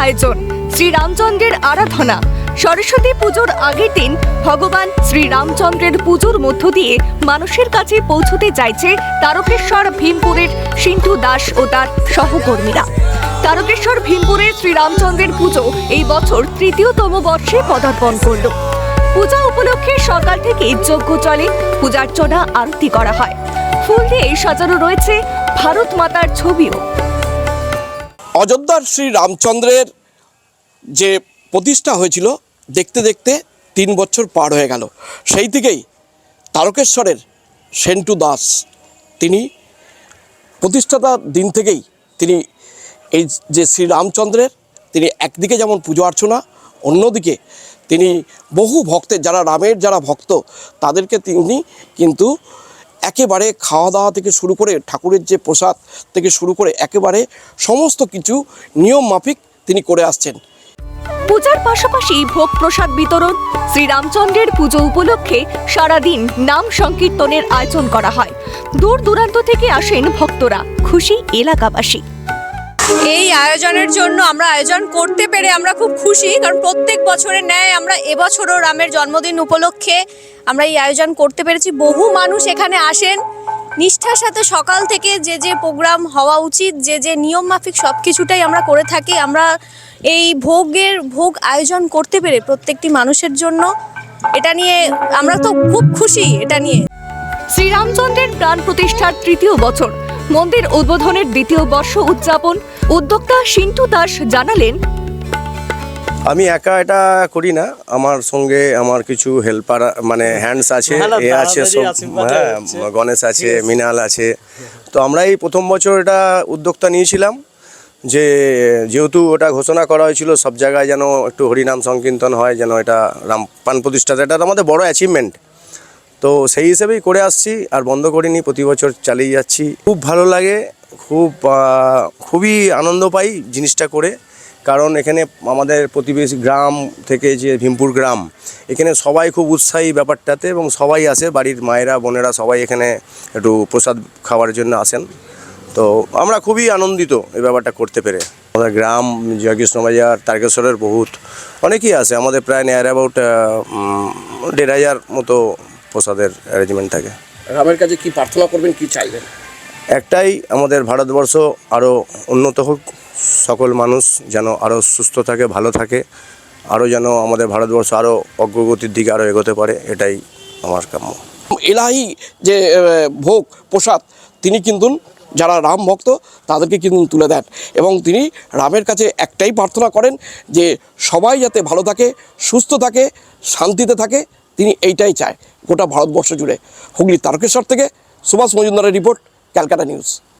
আয়োজন, শ্রীরামচন্দ্রের আরাধনা। সরস্বতী পুজোর আগের দিন ভগবান শ্রীরামচন্দ্রের পুজোর মধ্য দিয়ে মানুষের কাছে পৌঁছতে চাইছে তারকেশ্বর ভীমপুরের সিন্ধু দাস ও তার সহকর্মীরা। তারকেশ্বর ভীমপুরের শ্রীরামচন্দ্রের পুজো এই বছর তৃতীয়তম বর্ষে পদার্পণ করল। পূজা উপলক্ষে সকাল থেকে যজ্ঞ চলে, পূজার্চনা আরতি করা হয়, ফুল দিয়ে সাজানো রয়েছে ভারত মাতার ছবিও। অযোধ্যার শ্রী রামচন্দ্রের যে প্রতিষ্ঠা হয়েছিল, দেখতে দেখতে 3 বছর পার হয়ে গেল। সেই থেকেই তারকেশ্বরের সেন্টু দাস তিনি প্রতিষ্ঠাতা দিন থেকেই তিনি এই যে শ্রীরামচন্দ্রের তিনি একদিকে যেমন পুজো অর্চনা, অন্যদিকে তিনি বহু ভক্তের যারা রামের যারা ভক্ত তাদেরকে তিনি কিন্তু একেবারে খাওয়া দাওয়া থেকে শুরু করে ঠাকুরের যে প্রসাদ থেকে শুরু করে একেবারে সমস্ত কিছু নিয়ম মাফিক তিনি করে আসছেন। পূজার পাশাপাশি ভোগ প্রসাদ বিতরণ, শ্রীরামচন্দ্রের পুজো উপলক্ষে সারাদিন নাম সংকীর্তনের আয়োজন করা হয়। দূর দূরান্ত থেকে আসেন ভক্তরা, খুশি এলাকাবাসী। এই আয়োজনের জন্য আমরা আয়োজন করতে পেরে আমরা খুব খুশি, কারণ প্রত্যেক বছরের ন্যায় আমরা এবছরও রামের জন্মদিন উপলক্ষে আমরা এই আয়োজন করতে পেরেছি। বহু মানুষ এখানে আসেন নিষ্ঠার সাথে, সকাল থেকে যে যে প্রোগ্রাম হওয়া উচিত, যে যে নিয়ম মাফিক সব কিছুটাই আমরা করে থাকি। আমরা এই ভোগ আয়োজন করতে পেরে প্রত্যেকটি মানুষের জন্য এটা নিয়ে আমরা তো খুব খুশি। এটা নিয়ে শ্রীরামচন্দ্রের প্রাণ প্রতিষ্ঠার 3য় বছর, মন্দির উদ্বোধনের 2য় বর্ষ উদযাপন। উদ্যোক্তা সিন্ধু দাস জানালেন, আমি একা এটা করি না, আমার সঙ্গে আমার কিছু হেল্পার মানে হ্যান্ডস আছে, এ আছে, গণেশ আছে, মিনাল আছে। তো আমরা এই প্রথম বছর এটা উদ্যোক্তা নিয়েছিলাম যে যেহেতু ওটা ঘোষণা করা হয়েছিল সব জায়গায় যেন একটু হরিনাম সংকীর্তন হয়, যেন এটা রাম প্রাণ প্রতিষ্ঠাতা, এটা আমাদের বড় অ্যাচিভমেন্ট। তো সেই হিসেবেই করে আসছি, আর বন্ধ করিনি, প্রতি বছর চালিয়ে যাচ্ছি। খুব ভালো লাগে, খুবই আনন্দ পাই জিনিসটা করে, কারণ এখানে আমাদের প্রতিবেশী গ্রাম থেকে যে ভীমপুর গ্রাম, এখানে সবাই খুব উৎসাহী ব্যাপারটাতে, এবং সবাই আসে, বাড়ির মায়েরা বোনেরা সবাই এখানে একটু প্রসাদ খাওয়ার জন্য আসেন। তো আমরা খুবই আনন্দিত এই ব্যাপারটা করতে পেরে। আমাদের গ্রাম জয়কৃষ্ণবাজার তারকেশ্বরের বহুত অনেকেই আসে, আমাদের প্রায় নিয়ার অ্যাবাউট 1,500 মতো প্রসাদের অ্যারেঞ্জমেন্ট থাকে। রামের কাছে কি প্রার্থনা করবেন, কি চাইবেন? একটাই, আমাদের ভারতবর্ষ আরও উন্নত হোক, সকল মানুষ যেন আরও সুস্থ থাকে, ভালো থাকে, আরও যেন আমাদের ভারতবর্ষ আরও অগ্রগতির দিকে আরও এগোতে পারে, এটাই আমার কাম্য। এলাহি যে ভোগ প্রসাদ তিনি কিন্তু যারা রাম ভক্ত তাদেরকে কিন্তু তুলে দেন, এবং তিনি রামের কাছে একটাই প্রার্থনা করেন যে সবাই যাতে ভালো থাকে, সুস্থ থাকে, শান্তিতে থাকে, তিনি এইটাই চায় গোটা ভারতবর্ষ জুড়ে। হুগলি তারকেশ্বর থেকে সুভাষ মজুমদারের রিপোর্ট, ক্যালকাটা নিউজ।